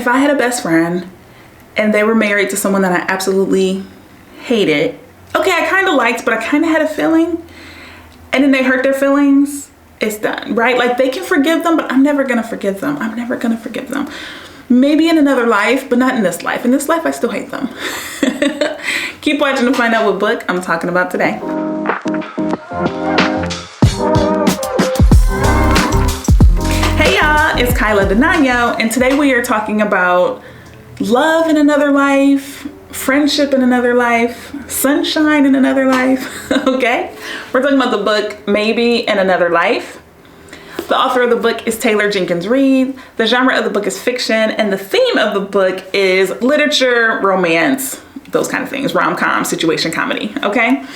if I had a best friend and they were married to someone that I absolutely hated, okay, I kind of liked, but I kind of had a feeling, and then they hurt their feelings, it's done, right? Like, they can forgive them, but I'm never gonna forgive them. I'm never gonna forgive them. Maybe in another life, but not in this life. In this life, I still hate them. Keep watching to find out what book I'm talking about today. Hey y'all, it's Kyla Denanyoh, and today we are talking about love in another life, friendship in another life, sunshine in another life, okay? We're talking about the book Maybe in Another Life. The author of the book is Taylor Jenkins Reid. The genre of the book is fiction, and the theme of the book is literature, romance, those kind of things, rom-com, situation comedy, okay?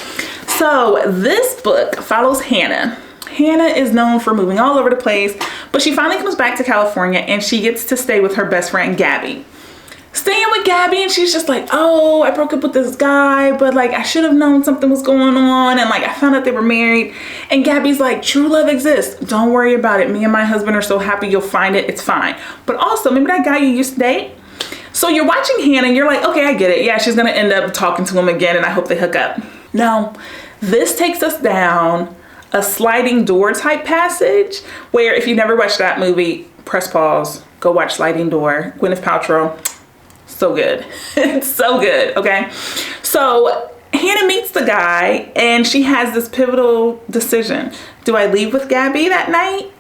So this book follows Hannah. Hannah is known for moving all over the place, but she finally comes back to California and she gets to stay with her best friend, Gabby. Staying with Gabby, and she's just like, oh, I broke up with this guy, but like I should have known something was going on, and like I found out they were married. And Gabby's like, true love exists. Don't worry about it. Me and my husband are so happy, you'll find it. It's fine. But also, remember that guy you used to date? So you're watching Hannah and you're like, okay, I get it. Yeah, she's gonna end up talking to him again and I hope they hook up. No, this takes us down a sliding door type passage where, if you never watched that movie, press pause, go watch Sliding Door. Gwyneth Paltrow. So good. It's so good, okay? So Hannah meets the guy and she has this pivotal decision. Do I leave with Gabby that night?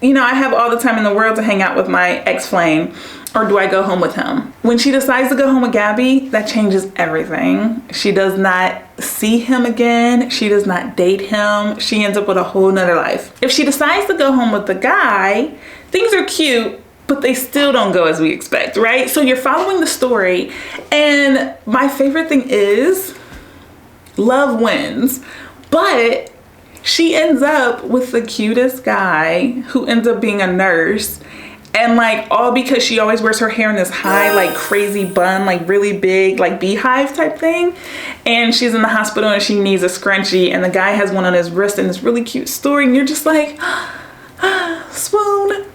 You know, I have all the time in the world to hang out with my ex-flame, or do I go home with him? When she decides to go home with Gabby, that changes everything. She does not see him again. She does not date him. She ends up with a whole nother life. If she decides to go home with the guy, things are cute, but they still don't go as we expect, right? So you're following the story, and my favorite thing is love wins, but she ends up with the cutest guy who ends up being a nurse, and like all because she always wears her hair in this high, like crazy bun, like really big, like beehive type thing, and she's in the hospital and she needs a scrunchie, and the guy has one on his wrist, and this really cute story, and you're just like, swoon.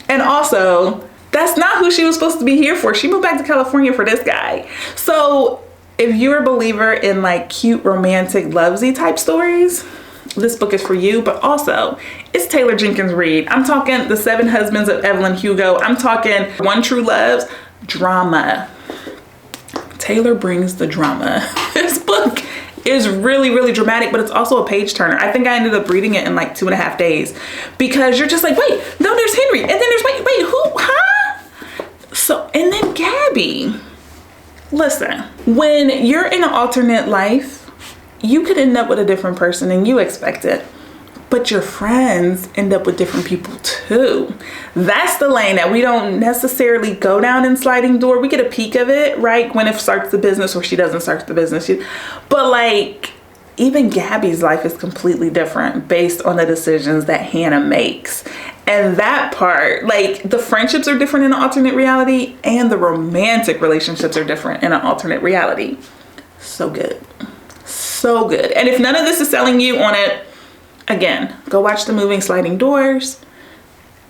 And also, that's not who she was supposed to be here for. She moved back to California for this guy. So if you're a believer in like cute, romantic, lovesy type stories, this book is for you. But also, it's Taylor Jenkins Reid. I'm talking The 7 Husbands of Evelyn Hugo. I'm talking One True Love's drama. Taylor brings the drama. This book is really, really dramatic, but it's also a page turner. I think I ended up reading it in like 2.5 days because you're just like, wait, no, there's Henry. And then there's, wait, who, huh? So, and then Gabby. Listen, when you're in an alternate life, you could end up with a different person and you expect it. But your friends end up with different people too. That's the lane that we don't necessarily go down in Sliding Door. We get a peek of it, right? Gwyneth starts the business or she doesn't start the business. But like, even Gabby's life is completely different based on the decisions that Hannah makes. And that part, like the friendships are different in an alternate reality and the romantic relationships are different in an alternate reality. So good. So good. And if none of this is selling you on it, again, go watch the movie Sliding Doors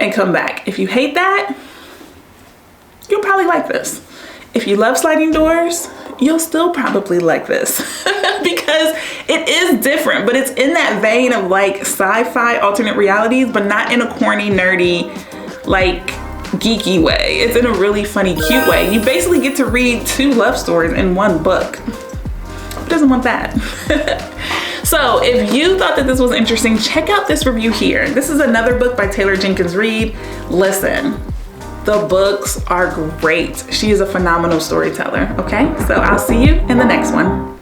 and come back. If you hate that, you'll probably like this. If you love Sliding Doors, you'll still probably like this because it is different, but it's in that vein of like sci-fi alternate realities, but not in a corny, nerdy, like geeky way. It's in a really funny, cute way. You basically get to read 2 love stories in one book. Who doesn't want that? So if you thought that this was interesting, check out this review here. This is another book by Taylor Jenkins Reid. Listen, the books are great. She is a phenomenal storyteller, okay? So I'll see you in the next one.